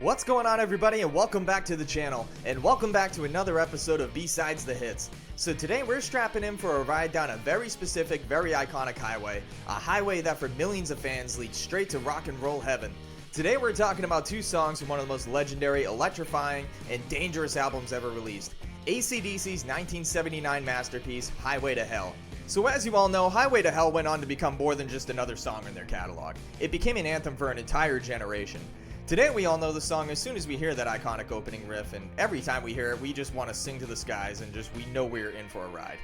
What's going on, everybody, and welcome back to the channel, and welcome back to another episode of B-Sides the Hits. So today we're strapping in for a ride down a very specific, very iconic highway, a highway that for millions of fans leads straight to rock and roll heaven. Today we're talking about two songs from one of the most legendary, electrifying, and dangerous albums ever released, ACDC's 1979 masterpiece, Highway to Hell. So as you all know, Highway to Hell went on to become more than just another song in their catalog. It became an anthem for an entire generation. Today we all know the song as soon as we hear that iconic opening riff, and every time we hear it we just want to sing to the skies and we know we're in for a ride.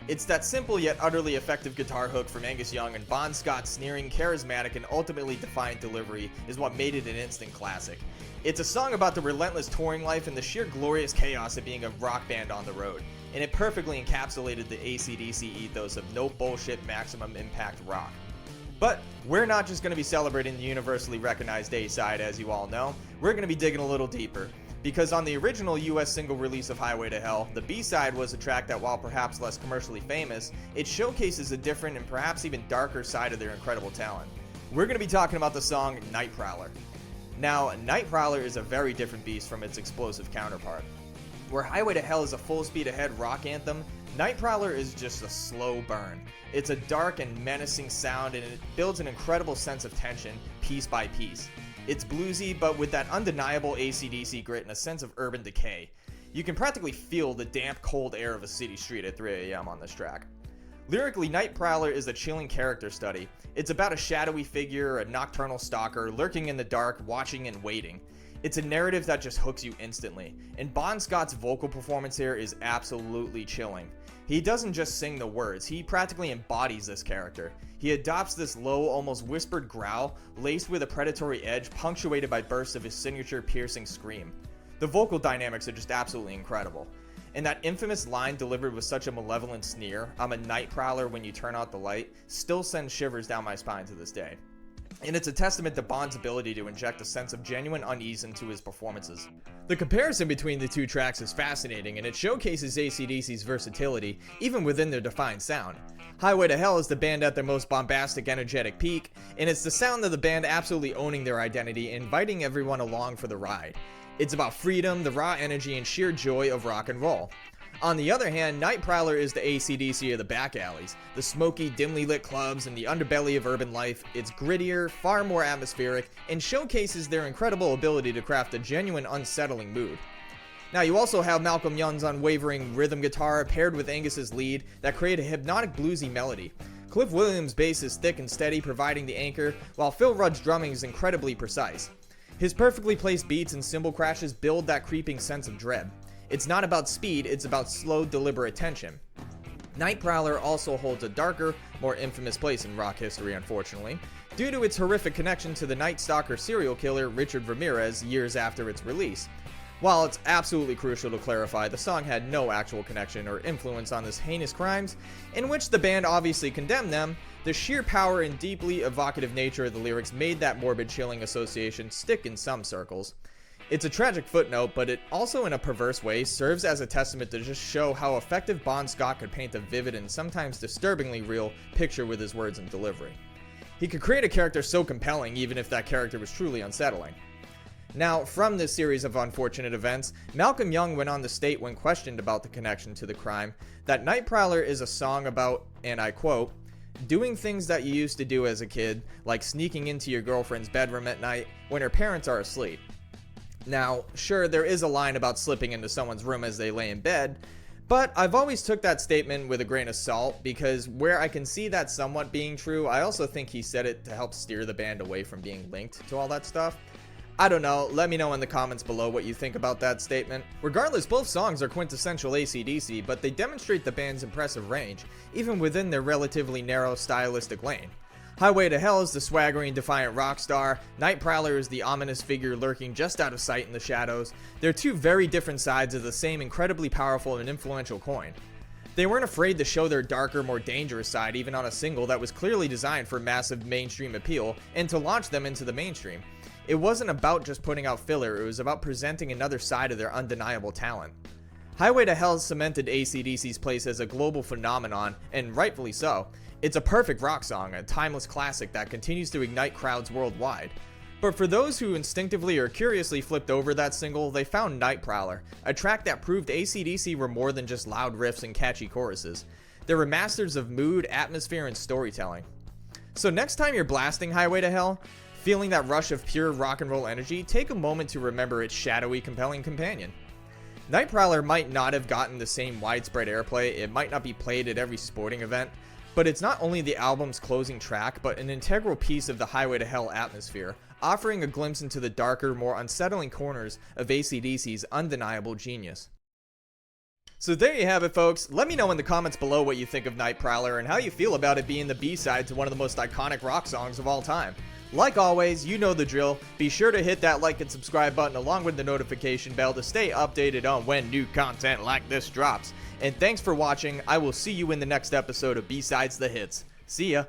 It's that simple yet utterly effective guitar hook from Angus Young and Bon Scott's sneering, charismatic, and ultimately defiant delivery is what made it an instant classic. It's a song about the relentless touring life and the sheer glorious chaos of being a rock band on the road, and it perfectly encapsulated the ACDC ethos of no bullshit maximum impact rock. But we're not just going to be celebrating the universally recognized A-side, as you all know. We're going to be digging a little deeper, because on the original US single release of Highway to Hell, the B-side was a track that, while perhaps less commercially famous, it showcases a different and perhaps even darker side of their incredible talent. We're going to be talking about the song Night Prowler. Now, Night Prowler is a very different beast from its explosive counterpart. Where Highway to Hell is a full speed ahead rock anthem, Night Prowler is just a slow burn. It's a dark and menacing sound, and it builds an incredible sense of tension, piece by piece. It's bluesy, but with that undeniable ACDC grit and a sense of urban decay. You can practically feel the damp, cold air of a city street at 3 a.m. on this track. Lyrically, Night Prowler is a chilling character study. It's about a shadowy figure, a nocturnal stalker, lurking in the dark, watching and waiting. It's a narrative that just hooks you instantly, and Bon Scott's vocal performance here is absolutely chilling. He doesn't just sing the words, he practically embodies this character. He adopts this low, almost whispered growl, laced with a predatory edge, punctuated by bursts of his signature piercing scream. The vocal dynamics are just absolutely incredible. And that infamous line delivered with such a malevolent sneer, "I'm a night prowler when you turn out the light," still sends shivers down my spine to this day. And it's a testament to Bon's ability to inject a sense of genuine unease into his performances. The comparison between the two tracks is fascinating, and it showcases ACDC's versatility, even within their defined sound. Highway to Hell is the band at their most bombastic, energetic peak, and it's the sound of the band absolutely owning their identity and inviting everyone along for the ride. It's about freedom, the raw energy, and sheer joy of rock and roll. On the other hand, Night Prowler is the ACDC of the back alleys, the smoky, dimly lit clubs, and the underbelly of urban life. It's grittier, far more atmospheric, and showcases their incredible ability to craft a genuine, unsettling mood. Now, you also have Malcolm Young's unwavering rhythm guitar paired with Angus's lead that create a hypnotic bluesy melody. Cliff Williams' bass is thick and steady, providing the anchor, while Phil Rudd's drumming is incredibly precise. His perfectly placed beats and cymbal crashes build that creeping sense of dread. It's not about speed, it's about slow, deliberate tension. Night Prowler also holds a darker, more infamous place in rock history, unfortunately, due to its horrific connection to the Night Stalker serial killer Richard Ramirez years after its release. While it's absolutely crucial to clarify, the song had no actual connection or influence on this heinous crimes, in which the band obviously condemned them, the sheer power and deeply evocative nature of the lyrics made that morbid, chilling association stick in some circles. It's a tragic footnote, but it also, in a perverse way, serves as a testament to just show how effective Bon Scott could paint a vivid and sometimes disturbingly real picture with his words and delivery. He could create a character so compelling even if that character was truly unsettling. Now, from this series of unfortunate events, Malcolm Young went on to state when questioned about the connection to the crime, that Night Prowler is a song about, and I quote, "doing things that you used to do as a kid, like sneaking into your girlfriend's bedroom at night when her parents are asleep." Now, sure, there is a line about slipping into someone's room as they lay in bed, but I've always took that statement with a grain of salt, because where I can see that somewhat being true, I also think he said it to help steer the band away from being linked to all that stuff. I don't know, let me know in the comments below what you think about that statement. Regardless, both songs are quintessential ACDC, but they demonstrate the band's impressive range, even within their relatively narrow stylistic lane. Highway to Hell is the swaggering, defiant rock star. Night Prowler is the ominous figure lurking just out of sight in the shadows. They're two very different sides of the same incredibly powerful and influential coin. They weren't afraid to show their darker, more dangerous side even on a single that was clearly designed for massive mainstream appeal and to launch them into the mainstream. It wasn't about just putting out filler, it was about presenting another side of their undeniable talent. Highway to Hell cemented ACDC's place as a global phenomenon, and rightfully so. It's a perfect rock song, a timeless classic that continues to ignite crowds worldwide. But for those who instinctively or curiously flipped over that single, they found Night Prowler, a track that proved ACDC were more than just loud riffs and catchy choruses. They were masters of mood, atmosphere, and storytelling. So next time you're blasting Highway to Hell, feeling that rush of pure rock and roll energy, take a moment to remember its shadowy, compelling companion. Night Prowler might not have gotten the same widespread airplay, it might not be played at every sporting event, but it's not only the album's closing track, but an integral piece of the Highway to Hell atmosphere, offering a glimpse into the darker, more unsettling corners of AC/DC's undeniable genius. So there you have it, folks. Let me know in the comments below what you think of Night Prowler and how you feel about it being the B-side to one of the most iconic rock songs of all time. Like always, you know the drill. Be sure to hit that like and subscribe button along with the notification bell to stay updated on when new content like this drops. And thanks for watching. I will see you in the next episode of B-Sides the Hits. See ya.